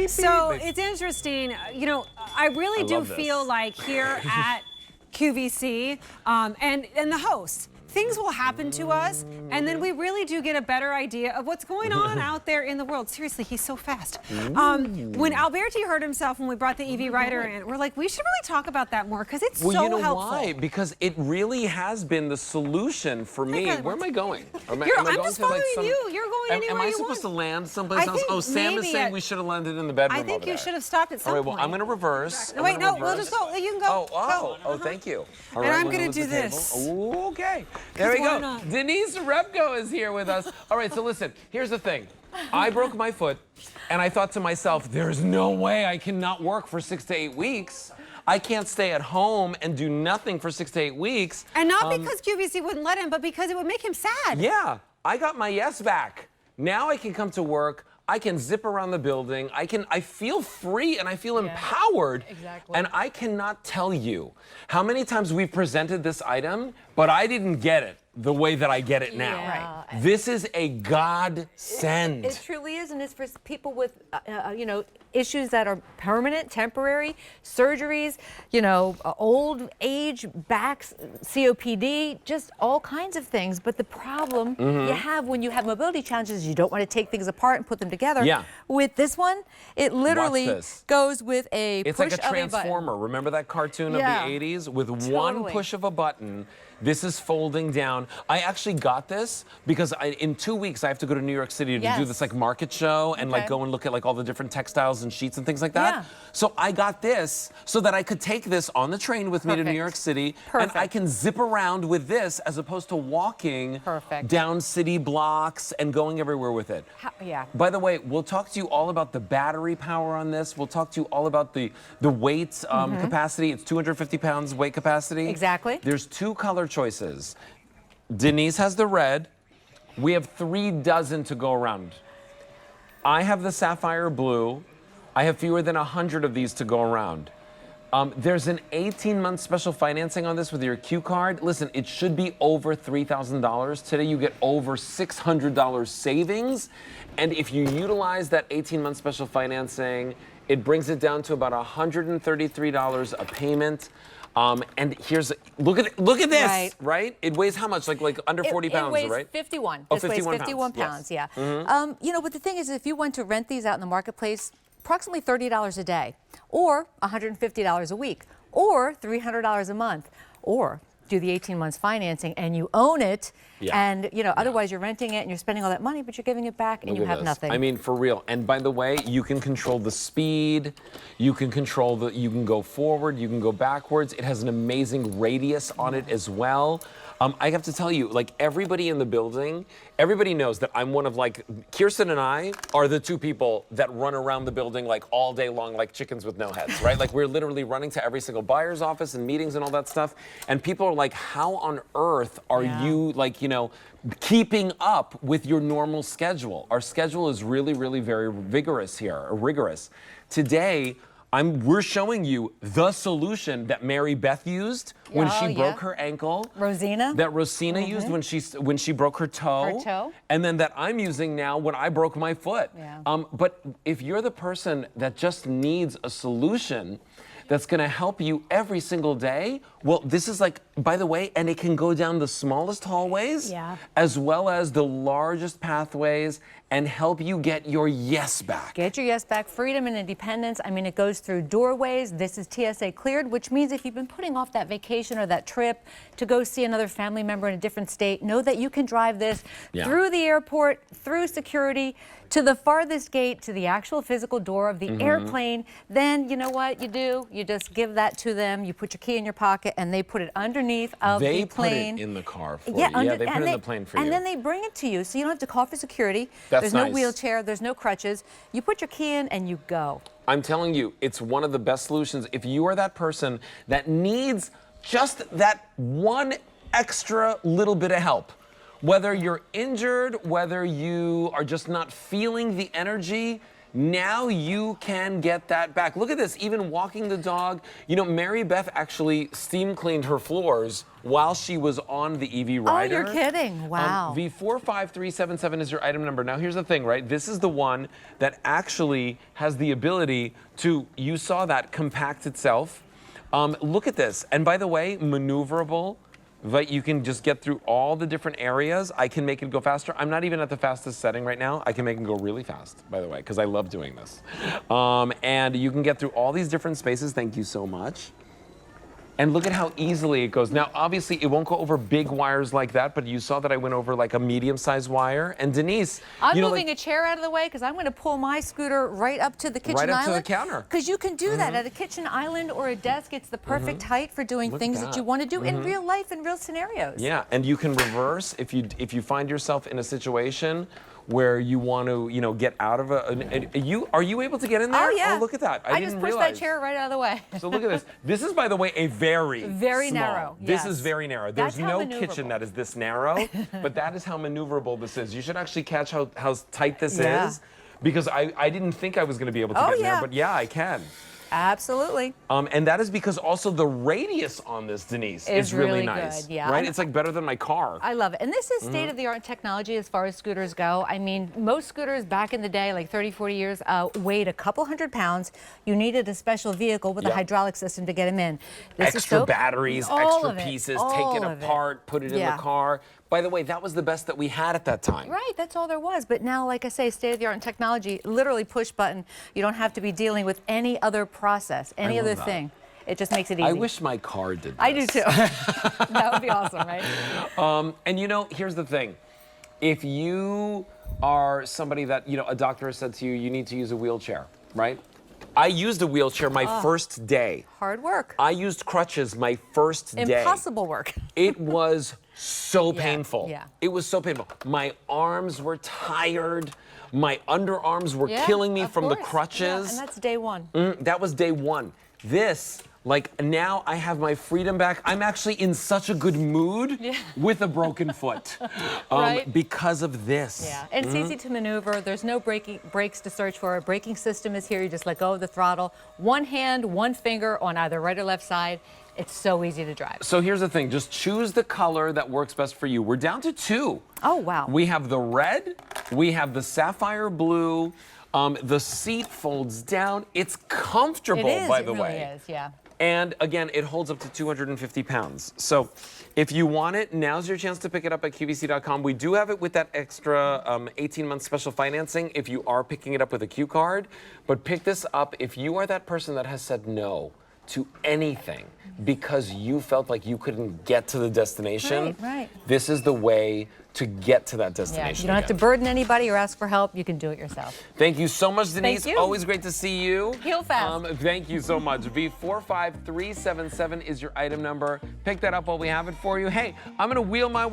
So it's interesting. You know, I really do feel like here at QVC and the hosts, things will happen to us, and then we really do get a better idea of what's going on out there in the world. Seriously, he's so fast. When Alberti hurt himself when we brought the EV rider in, we're like, we should really talk about that more because it's so helpful. Well, you know why? Because it really has been the solution for me. Where am I going? I'm just following you. You're going anywhere you want. Am I supposed to land someplace else? Oh, Sam is saying we should have landed in the bedroom. I think you should have stopped at some point. All right, well, I'm going to reverse. No, wait, no, we'll just go. You can go. Oh, thank you. All right, and I'm going to do this. Okay. There we go. Denise Repko is here with us. All right, so listen, here's the thing. I broke my foot, and I thought to myself, there's no way I cannot work for 6 to 8 weeks. I can't stay at home and do nothing for 6 to 8 weeks. And not because QVC wouldn't let him, but because it would make him sad. Yeah, I got my yes back. Now I can come to work. I can zip around the building. I feel free and I feel empowered. Exactly. And I cannot tell you how many times we've presented this item, but I didn't get it the way that I get it now. Yeah. Right. This is a godsend. It truly is, and it's for people with, you know, issues that are permanent, temporary, surgeries, you know, old age, backs, COPD, just all kinds of things. But the problem you have when you have mobility challenges, you don't want to take things apart and put them together. Yeah. With this one, it literally goes with a It's push like a transformer. Remember that cartoon of the 80s? With one push of a button, this is folding down. I actually got this because in 2 weeks I have to go to New York City to do this like market show and like go and look at like all the different textiles and sheets and things like that. Yeah. So I got this so that I could take this on the train with me to New York City and I can zip around with this as opposed to walking down city blocks and going everywhere with it. By the way, we'll talk to you all about the battery power on this. We'll talk to you all about the weight capacity. It's 250 pounds weight capacity. Exactly. There's 2 color choices. Denise has the red. We have 3 dozen to go around. I have the sapphire blue. I have fewer than 100 of these to go around. There's an 18-month special financing on this with your Q card. Listen, it should be over $3,000. Today you get over $600 savings. And if you utilize that 18-month special financing, it brings it down to about $133 a payment. And here's, look at this, right? It weighs how much? Like under 40 pounds, right? It weighs 51. Oh, this weighs 51 pounds, yeah. You know, but the thing is, if you went to rent these out in the marketplace, approximately $30 a day, or $150 a week, or $300 a month, or do the 18 months financing and you own it, and you know, otherwise you're renting it and you're spending all that money, but you're giving it back and you have nothing. I mean, for real. And by the way, you can control the speed, you can control you can go forward, you can go backwards. It has an amazing radius on it as well. I have to tell you, like everybody in the building, everybody knows that I'm one of like, Kirsten and I are the 2 people that run around the building like all day long like chickens with no heads, right? Like we're literally running to every single buyer's office and meetings and all that stuff. And people are like, how on earth are you like, you know, keeping up with your normal schedule? Our schedule is really, really very vigorous here, or rigorous. Today, we're showing you the solution that Mary Beth used when she broke her ankle. Rosina. That Rosina used when she broke her toe. Her toe. And then that I'm using now when I broke my foot. But if you're the person that just needs a solution that's going to help you every single day, well, this is like, by the way, and it can go down the smallest hallways as well as the largest pathways and help you get your yes back. Get your yes back, freedom and independence. I mean, it goes through doorways. This is TSA cleared, which means if you've been putting off that vacation or that trip to go see another family member in a different state, know that you can drive this through the airport, through security, to the farthest gate, to the actual physical door of the airplane. Then you know what you do? You just give that to them. You put your key in your pocket, and they put it underneath of the plane. They put it in the car for you. Yeah, they put it in the plane for you. And then they bring it to you, so you don't have to call for security. That's There's no wheelchair. There's no crutches. You put your key in, and you go. I'm telling you, it's one of the best solutions. If you are that person that needs just that one extra little bit of help, whether you're injured, whether you are just not feeling the energy, Now you can get that back. Look at this, even walking the dog. You know, Mary Beth actually steam cleaned her floors while she was on the EV Rider. Oh, you're kidding. Wow. The 45377 is your item number. Now here's the thing, right? This is the one that actually has the ability to, you saw that, compact itself. Look at this. And by the way, maneuverable. But you can just get through all the different areas. I can make it go faster. I'm not even at the fastest setting right now. I can make it go really fast, by the way, because I love doing this. And you can get through all these different spaces. Thank you so much. And look at how easily it goes. Now, obviously, it won't go over big wires like that, but you saw that I went over like a medium-sized wire. And Denise, I'm moving a chair out of the way because I'm going to pull my scooter right up to the kitchen island. Right up to the counter. Because you can do that at a kitchen island or a desk. It's the perfect height for doing things that you want to do in real life, in real scenarios. Yeah, and you can reverse if you find yourself in a situation where you want to, you know, get out of are you able to get in there? Oh, yeah. Oh, look at that. I didn't just pushed realize. that chair right out of the way. So look at this. This is, by the way, a very small. Narrow. This yes. is very narrow. That's There's how no maneuverable. kitchen that is this narrow, but that is how maneuverable this is. You should actually catch how tight this is, because I didn't think I was going to be able to get in there, but yeah, I can. Absolutely. And that is because also the radius on this, Denise, is really nice. Good, yeah. Right? It's like better than my car. I love it. And this is state-of-the-art technology as far as scooters go. I mean, most scooters back in the day, like 30, 40 years, weighed a couple hundred pounds. You needed a special vehicle with a hydraulic system to get them in. This extra batteries, extra pieces, take it apart, put it in the car. By the way, that was the best that we had at that time. Right, that's all there was. But now, like I say, state-of-the-art in technology, literally push button. You don't have to be dealing with any other process, any other thing. It just makes it easy. I wish my car did this. I do too. That would be awesome, right? And you know, here's the thing. If you are somebody that, you know, a doctor has said to you, you need to use a wheelchair, right? I used a wheelchair my first day. Hard work. I used crutches my first day. Impossible work. It was so painful. Yeah. It was so painful. My arms were tired. My underarms were killing me from the crutches. Yeah, and that's day one. That was day one. This, like, now I have my freedom back. I'm actually in such a good mood with a broken foot because of this. Yeah, and it's easy to maneuver. There's no brakes to search for. A braking system is here. You just let go of the throttle. One hand, one finger on either right or left side. It's so easy to drive. So here's the thing. Just choose the color that works best for you. We're down to 2. Oh, wow. We have the red. We have the sapphire blue. The seat folds down. It's comfortable, by the way. It really is, yeah. And again, it holds up to 250 pounds. So if you want it, now's your chance to pick it up at QVC.com. We do have it with that extra 18-month special financing if you are picking it up with a Q card. But pick this up if you are that person that has said no to anything because you felt like you couldn't get to the destination. Right. This is the way to get to that destination. You don't have to burden anybody or ask for help. You can do it yourself. Thank you so much, Denise. Thank you. Always great to see you. Heal fast. Thank you so much. V45377 is your item number. Pick that up while we have it for you. Hey, I'm going to wheel my